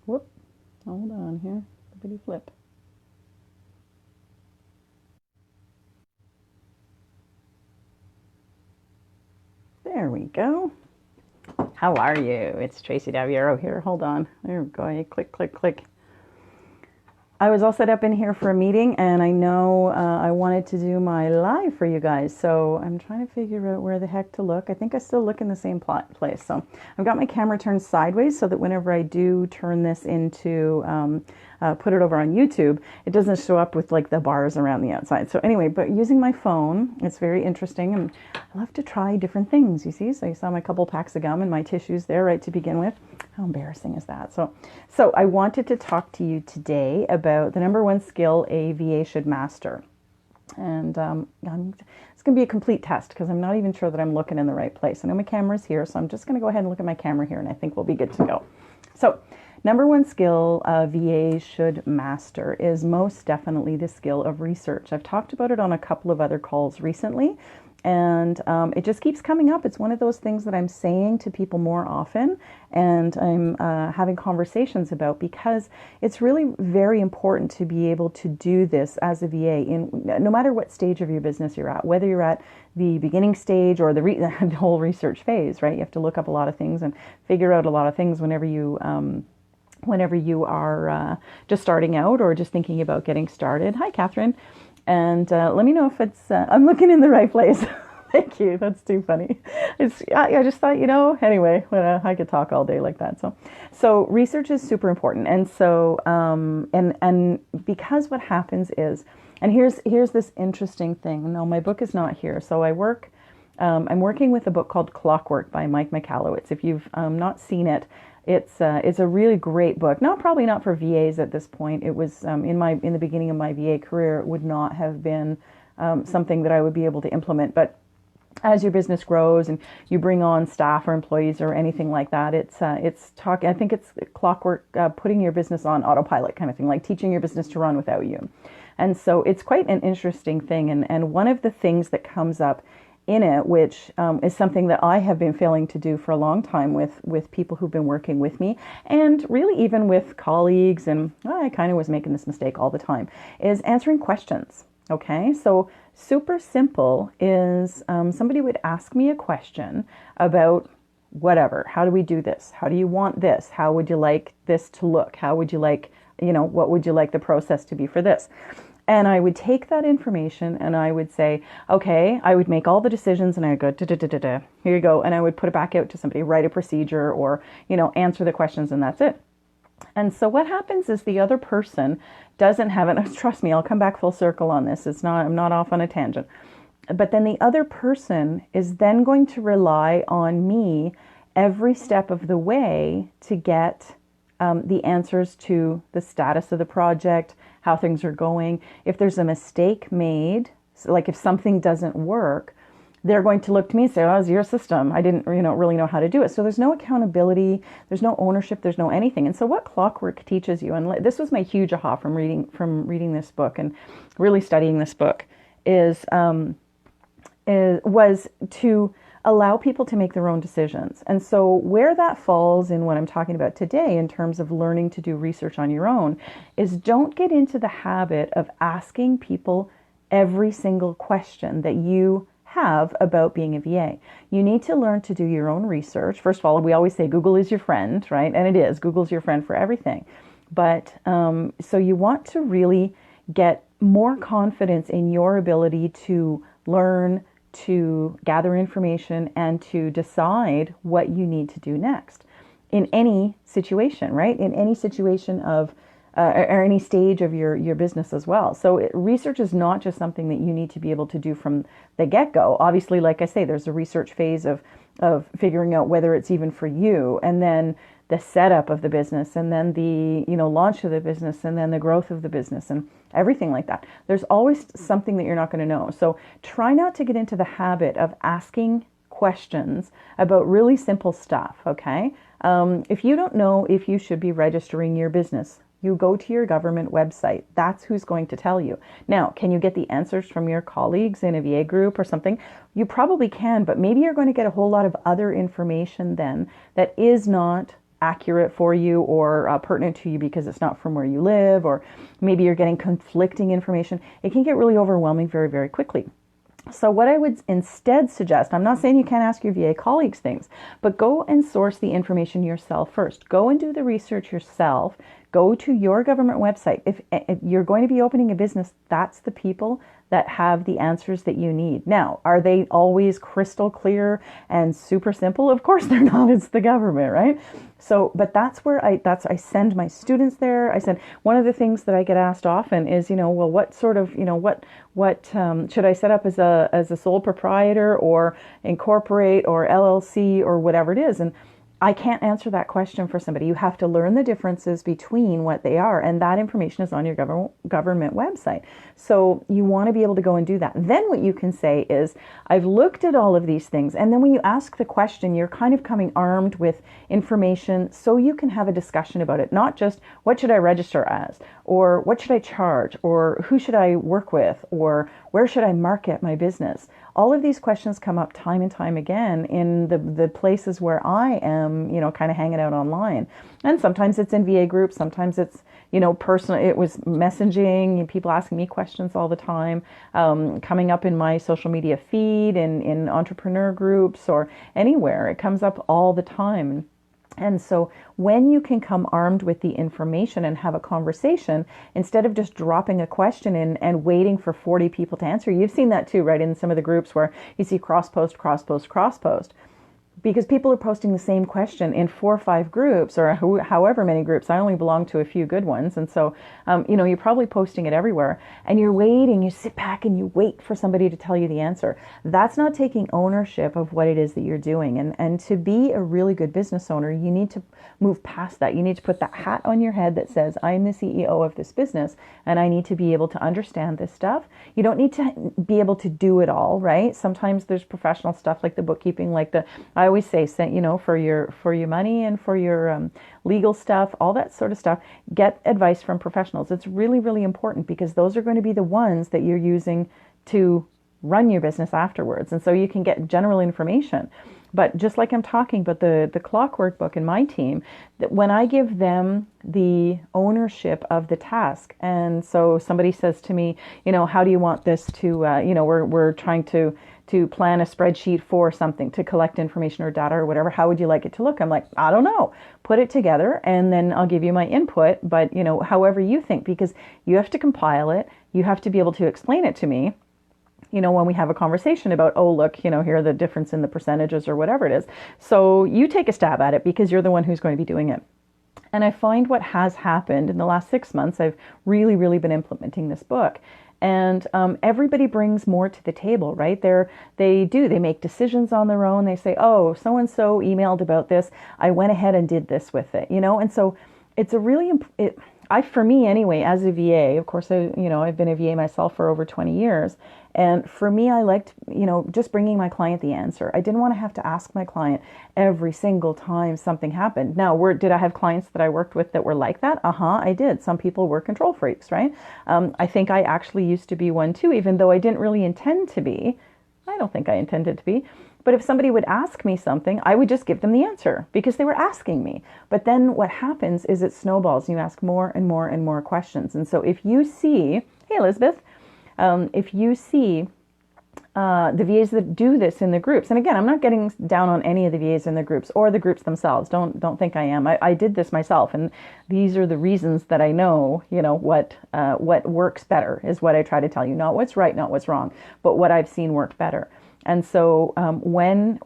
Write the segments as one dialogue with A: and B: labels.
A: Whoop, hold on here. Flippity flip. There we go. How are you? It's Tracy Daviero here. Hold on. There we go. Click, click, click. I was all set up in here for a meeting, and I know I wanted to do my live for you guys. So I'm trying to figure out where the heck to look. I think I still look in the same place. So I've got my camera turned sideways so that whenever I do turn this into, put it over on YouTube, it doesn't show up with like the bars around the outside. So anyway, but using my phone, it's very interesting, and I love to try different things. You see, so you saw my couple packs of gum and my tissues there right to begin with. How embarrassing is that? So I wanted to talk to you today about the number one skill a VA should master. And it's going to be a complete test because I'm not even sure that I'm looking in the right place. I know my camera's here, so I'm just going to go ahead and look at my camera here, and I think we'll be good to go. So number one skill VA should master is most definitely the skill of research. I've talked about it on a couple of other calls recently, and it just keeps coming up. It's one of those things that I'm saying to people more often, and I'm having conversations about, because it's really very important to be able to do this as a VA in no matter what stage of your business you're at, whether you're at the beginning stage or the whole research phase, right? You have to look up a lot of things and figure out a lot of things whenever you are just starting out or just thinking about getting started. Hi, Catherine. And let me know if it's, I'm looking in the right place. Thank you. That's too funny. I just thought, anyway, I could talk all day like that. So research is super important. And so, and because what happens is, and here's this interesting thing. No, my book is not here. So I'm working with a book called Clockwork by Mike Michalowicz. If you've not seen it, it's a really great book. No, probably not for VAs at this point. It was in the beginning of my VA career. It would not have been something that I would be able to implement. But as your business grows and you bring on staff or employees or anything like that, I think it's clockwork, putting your business on autopilot kind of thing, like teaching your business to run without you. And so it's quite an interesting thing. And one of the things that comes up in it, which is something that I have been failing to do for a long time with people who've been working with me, and really even with colleagues, and I kind of was making this mistake all the time, is answering questions. Okay, so super simple is somebody would ask me a question about whatever. How do we do this? How do you want this? How would you like this to look? How would you like, what would you like the process to be for this? And I would take that information and I would say, okay, I would make all the decisions and I would go, da, da, da, da, da. Here you go. And I would put it back out to somebody, write a procedure or, answer the questions, and that's it. And so what happens is the other person doesn't have it. Trust me, I'll come back full circle on this. I'm not off on a tangent. But then the other person is then going to rely on me every step of the way to get the answers to the status of the project, how things are going. If there's a mistake made, so like if something doesn't work, they're going to look to me and say, oh, it's your system. I didn't really know how to do it. So there's no accountability, there's no ownership, there's no anything. And so what Clockwork teaches you, and this was my huge aha from reading this book and really studying this book, was to allow people to make their own decisions. And so where that falls in what I'm talking about today in terms of learning to do research on your own is, don't get into the habit of asking people every single question that you have about being a VA. You need to learn to do your own research. First of all, we always say Google is your friend, right? And it is. Google's your friend for everything. But so you want to really get more confidence in your ability to learn, to gather information, and to decide what you need to do next in any situation, right? In any situation of or any stage of your business as well. So research is not just something that you need to be able to do from the get-go. Obviously, like I say, there's a research phase of figuring out whether it's even for you, and then the setup of the business, and then the launch of the business, and then the growth of the business, and everything like that. There's always something that you're not going to know. So try not to get into the habit of asking questions about really simple stuff, okay? If you don't know if you should be registering your business, you go to your government website. That's who's going to tell you. Now, can you get the answers from your colleagues in a VA group or something? You probably can, but maybe you're going to get a whole lot of other information then that is not accurate for you or pertinent to you because it's not from where you live, or maybe you're getting conflicting information. It can get really overwhelming very, very quickly. So what I would instead suggest, I'm not saying you can't ask your VA colleagues things, but go and source the information yourself first. Go and do the research yourself. Go to your government website. If you're going to be opening a business, that's the people that have the answers that you need. Now, are they always crystal clear and super simple? Of course they're not. It's the government, right? So, but that's where I send my students there. I send, one of the things that I get asked often is, well, what sort of, what should I set up as a sole proprietor or incorporate or LLC or whatever it is? And I can't answer that question for somebody. You have to learn the differences between what they are, and that information is on your government website. So you want to be able to go and do that. Then what you can say is, I've looked at all of these things, and then when you ask the question, you're kind of coming armed with information so you can have a discussion about it, not just what should I register as, or what should I charge, or who should I work with, or where should I market my business. All of these questions come up time and time again in the places where I am, kind of hanging out online. And sometimes it's in VA groups, sometimes it's, personal. It was messaging, people asking me questions all the time, coming up in my social media feed, in entrepreneur groups or anywhere. It comes up all the time. And so when you can come armed with the information and have a conversation, instead of just dropping a question in and waiting for 40 people to answer, you've seen that too, right? In some of the groups where you see cross post, because people are posting the same question in 4 or 5 groups or however many groups. I only belong to a few good ones. And so, you're probably posting it everywhere and you're waiting, you sit back and you wait for somebody to tell you the answer. That's not taking ownership of what it is that you're doing. And to be a really good business owner, you need to move past that. You need to put that hat on your head that says, I'm the CEO of this business and I need to be able to understand this stuff. You don't need to be able to do it all, right? Sometimes there's professional stuff like the bookkeeping, I always say, for your money and for your legal stuff, all that sort of stuff, get advice from professionals. It's really, really important because those are going to be the ones that you're using to run your business afterwards. And so you can get general information. But just like I'm talking about the Clockwork book in my team, that when I give them the ownership of the task, and so somebody says to me, how do you want this to, we're trying to plan a spreadsheet for something, to collect information or data or whatever, how would you like it to look? I'm like, I don't know. Put it together and then I'll give you my input, but however you think, because you have to compile it, you have to be able to explain it to me. When we have a conversation about, oh, look, here are the difference in the percentages or whatever it is. So you take a stab at it because you're the one who's going to be doing it. And I find what has happened in the last 6 months, I've really, really been implementing this book. And everybody brings more to the table, right? They make decisions on their own. They say, oh, so-and-so emailed about this. I went ahead and did this with it, And so it's a really, for me anyway, as a VA, of course, I've been a VA myself for over 20 years. And for me, I liked, just bringing my client the answer. I didn't want to have to ask my client every single time something happened. Now, did I have clients that I worked with that were like that? I did. Some people were control freaks, right? I think I actually used to be one too, even though I didn't really intend to be. I don't think I intended to be. But if somebody would ask me something, I would just give them the answer because they were asking me. But then what happens is it snowballs and you ask more and more and more questions. And so if you see, hey, Elizabeth, if you see the VAs that do this in the groups, and again, I'm not getting down on any of the VAs in the groups or the groups themselves. Don't think I am. I did this myself, and these are the reasons that I know, what works better is what I try to tell you. Not what's right, not what's wrong, but what I've seen work better. And so when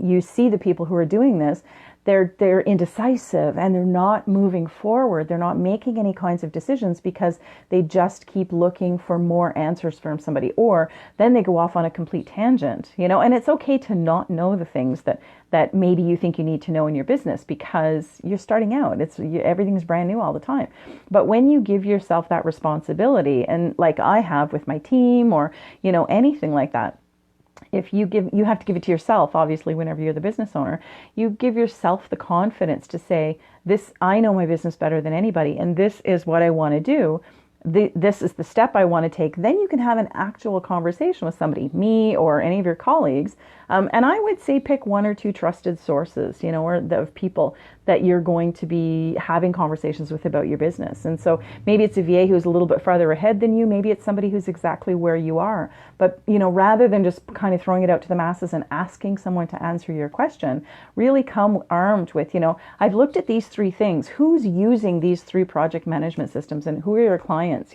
A: you see the people who are doing this, they're indecisive and they're not moving forward. They're not making any kinds of decisions because they just keep looking for more answers from somebody, or then they go off on a complete tangent, and it's okay to not know the things that maybe you think you need to know in your business because you're starting out. Everything's brand new all the time. But when you give yourself that responsibility, and like I have with my team or, anything like that, you have to give it to yourself, obviously, whenever you're the business owner. You give yourself the confidence to say, I know my business better than anybody, and this is what I want to do. this is the step I want to take, then you can have an actual conversation with somebody, me or any of your colleagues. And I would say pick one or two trusted sources, or the people that you're going to be having conversations with about your business. And so maybe it's a VA who's a little bit farther ahead than you. Maybe it's somebody who's exactly where you are. But, rather than just kind of throwing it out to the masses and asking someone to answer your question, really come armed with, I've looked at these three things. Who's using these three project management systems and who are your clients?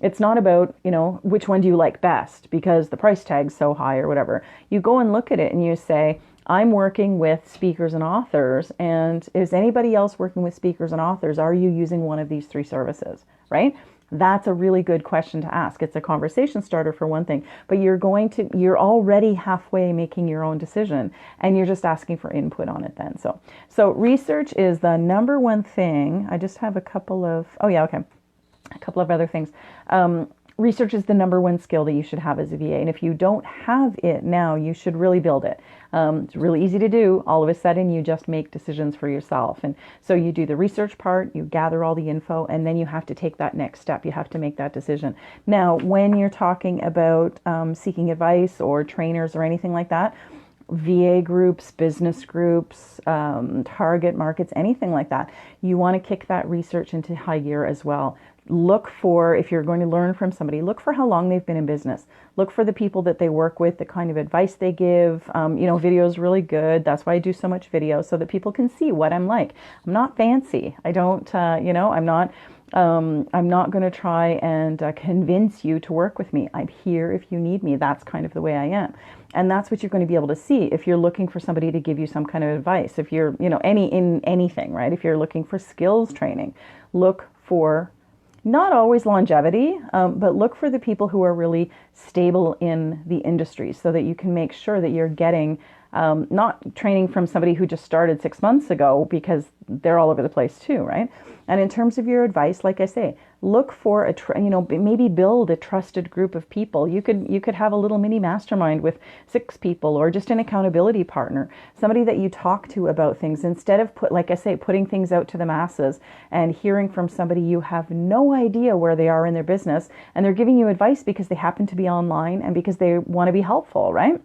A: It's not about, which one do you like best because the price tag's so high or whatever. You go and look at it and you say, I'm working with speakers and authors, and is anybody else working with speakers and authors? Are you using one of these three services, right? That's a really good question to ask. It's a conversation starter for one thing, but you're already halfway making your own decision and you're just asking for input on it then. So research is the number one thing. I just have a couple of other things. Research is the number one skill that you should have as a VA. And if you don't have it now, you should really build it. It's really easy to do. All of a sudden, you just make decisions for yourself. And so you do the research part, you gather all the info, and then you have to take that next step. You have to make that decision. Now, when you're talking about seeking advice or trainers or anything like that, VA groups, business groups, target markets, anything like that, you want to kick that research into high gear as well. Look for, if you're going to learn from somebody, look for how long they've been in business. Look for the people that they work with, the kind of advice they give. Video is really good. That's why I do so much video, so that people can see what I'm like. I'm not fancy. I don't, I'm not going to try and convince you to work with me. I'm here if you need me. That's kind of the way I am. And that's what you're going to be able to see if you're looking for somebody to give you some kind of advice. If you're, anything, right? If you're looking for skills training, look for not always longevity, but look for the people who are really stable in the industry so that you can make sure that you're getting not training from somebody who just started 6 months ago, because they're all over the place too, right? And in terms of your advice, like I say, look for maybe build a trusted group of people. You could have a little mini mastermind with 6 people, or just an accountability partner, somebody that you talk to about things, instead of putting things out to the masses and hearing from somebody you have no idea where they are in their business, and they're giving you advice because they happen to be online and because they want to be helpful, right?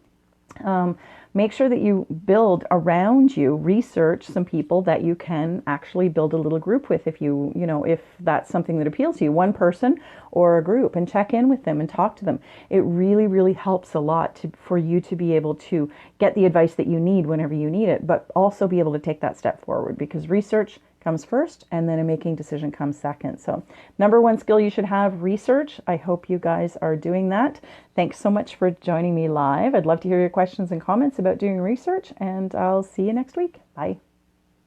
A: Make sure that you build around you, research some people that you can actually build a little group with if that's something that appeals to you, one person or a group, and check in with them and talk to them. It really, really helps a lot for you to be able to get the advice that you need whenever you need it, but also be able to take that step forward, because research comes first and then a making decision comes second. So number one skill you should have, research. I hope you guys are doing that. Thanks so much for joining me live. I'd love to hear your questions and comments about doing research, and I'll see you next week. Bye.